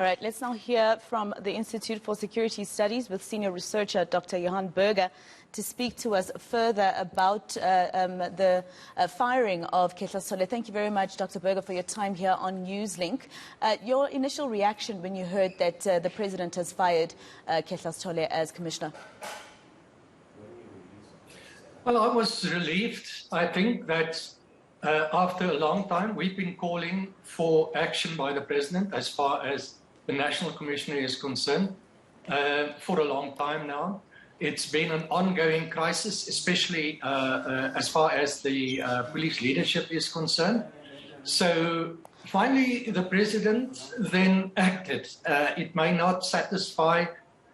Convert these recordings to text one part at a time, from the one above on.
All right, let's now hear from the Institute for Security Studies with senior researcher Dr. Johan to speak to us further about the firing of Khehla Sitole. Thank you very much, Dr. Berger, for your time here on Newslink. Your initial reaction when you heard that the President has fired Khehla Sitole as Commissioner? Well, I was relieved. I think that after a long time, we've been calling for action by the President as far as the National Commissioner is concerned for a long time now. It's been an ongoing crisis, especially as far as the police leadership is concerned. So finally, the President then acted. It may not satisfy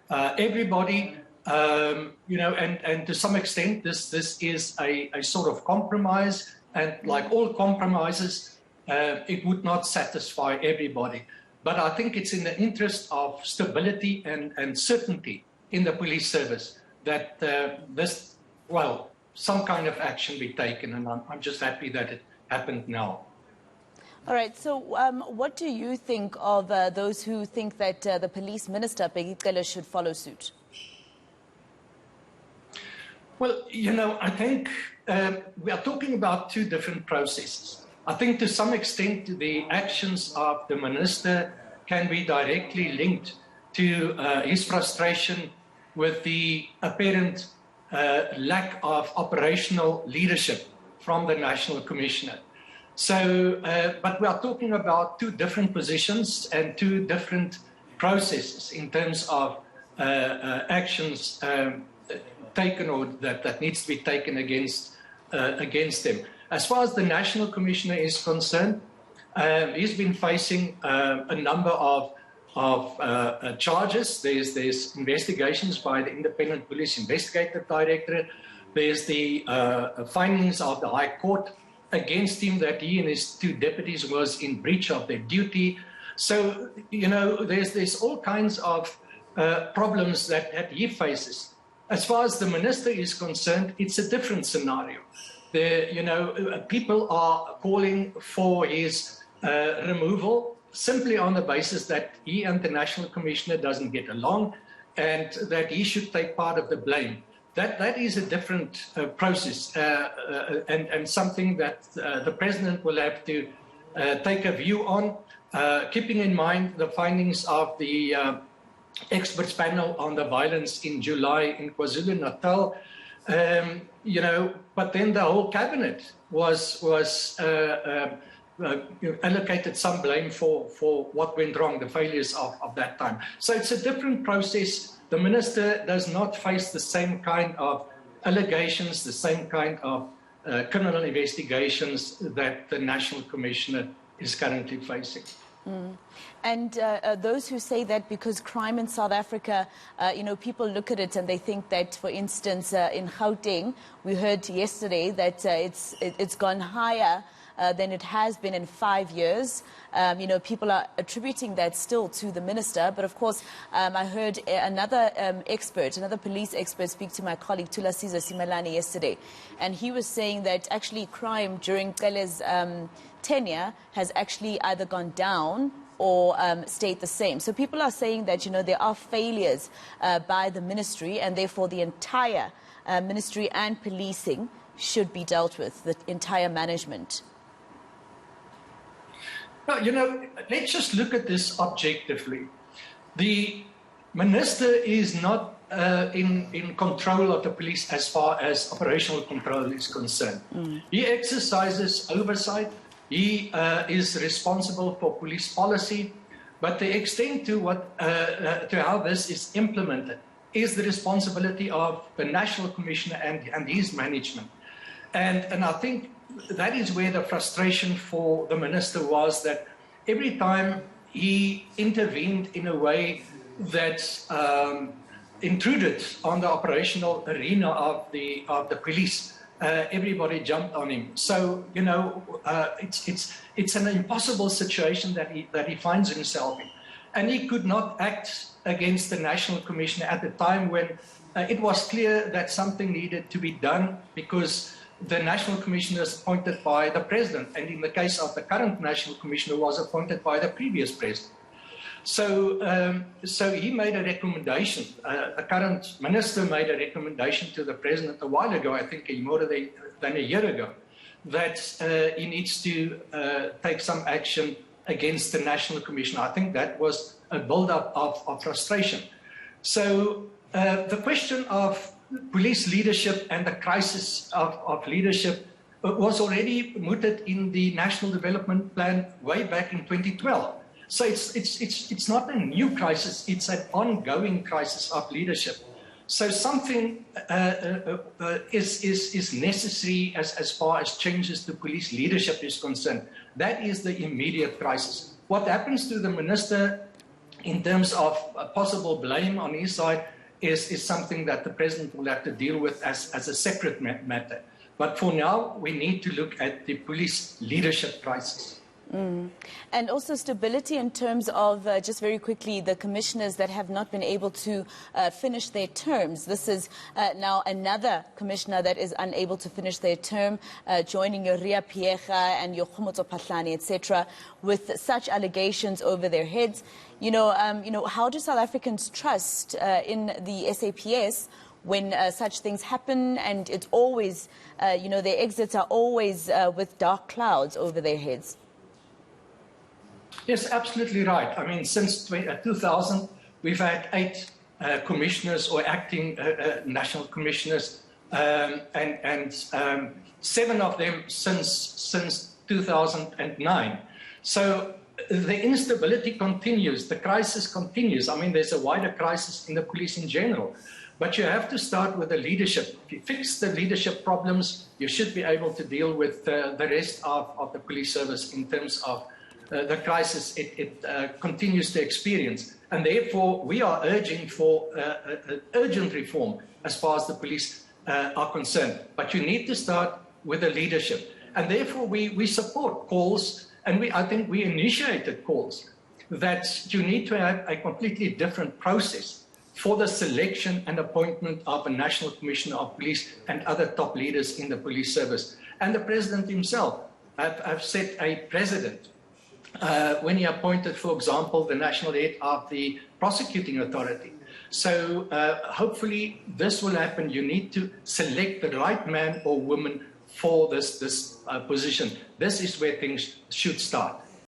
everybody, and to some extent, this is a sort of compromise. And like all compromises, it would not satisfy everybody. But I think it's in the interest of stability and certainty in the police service that some kind of action be taken. And I'm just happy that it happened now. All right. So what do you think of those who think that the police minister, Bheki Cele, should follow suit? Well, I think we are talking about two different processes. I think to some extent the actions of the minister can be directly linked to his frustration with the apparent lack of operational leadership from the National Commissioner. So, but we are talking about two different positions and two different processes in terms of actions taken or that needs to be taken against them. As far as the National Commissioner is concerned, he's been facing a number of charges. There's investigations by the Independent Police Investigative Directorate. There's the findings of the High Court against him that he and his two deputies was in breach of their duty. So, there's all kinds of problems that he faces. As far as the minister is concerned, it's a different scenario. People are calling for his removal simply on the basis that he and the National Commissioner doesn't get along and that he should take part of the blame. That is a different process and something that the President will have to take a view on, keeping in mind the findings of the experts panel on the violence in July in KwaZulu-Natal. But then the whole cabinet was allocated some blame for what went wrong, the failures of that time. So it's a different process. The minister does not face the same kind of allegations, the same kind of criminal investigations that the National Commissioner is currently facing. Mm. And those who say that because crime in South Africa, people look at it and they think that, for instance, in Gauteng, we heard yesterday that it's gone higher than it has been in 5 years. People are attributing that still to the minister. But of course, I heard another police expert speak to my colleague Thulasizwe Simelane yesterday. And he was saying that actually crime during Cele's tenure has actually either gone down or stayed the same. So people are saying that, there are failures by the ministry and therefore the entire ministry and policing should be dealt with, the entire management. Well, let's just look at this objectively. The minister is not in control of the police as far as operational control is concerned. Mm. He exercises oversight. He is responsible for police policy, but the extent to how this is implemented is the responsibility of the National Commissioner and his management. And I think that is where the frustration for the minister was, that every time he intervened in a way that intruded on the operational arena of the police, everybody jumped on him. So it's an impossible situation that he finds himself in, and he could not act against the National Commissioner at the time when it was clear that something needed to be done, because the National Commissioner is appointed by the President, and in the case of the current National Commissioner was appointed by the previous President. So he made a recommendation. The current minister made a recommendation to the president a while ago, I think more than a year ago, that he needs to take some action against the National Commission. I think that was a build-up of frustration. So the question of police leadership and the crisis of leadership was already mooted in the National Development Plan way back in 2012. So it's not a new crisis, it's an ongoing crisis of leadership. So something is necessary as far as changes to police leadership is concerned. That is the immediate crisis. What happens to the minister in terms of possible blame on his side is something that the president will have to deal with as a separate matter. But for now, we need to look at the police leadership crisis. And also stability in terms of, just very quickly, the commissioners that have not been able to finish their terms. This is now another commissioner that is unable to finish their term, joining Ria Piecha and Yochumotso Pahlani, etc., with such allegations over their heads. How do South Africans trust in the SAPS when such things happen, and it's always, their exits are always with dark clouds over their heads? Yes, absolutely right. I mean, since 2000, we've had 8 commissioners or acting national commissioners, and 7 of them since 2009. So the instability continues, the crisis continues. I mean, there's a wider crisis in the police in general. But you have to start with the leadership. If you fix the leadership problems, you should be able to deal with the rest of the police service in terms of the crisis it continues to experience. And therefore, we are urging for urgent reform as far as the police are concerned. But you need to start with the leadership. And therefore, we support calls, and I think we initiated calls, that you need to have a completely different process for the selection and appointment of a National Commissioner of Police and other top leaders in the police service. And the president himself have set a precedent when he appointed, for example, the national head of the prosecuting authority. So hopefully this will happen. You need to select the right man or woman for this position. This is where things should start.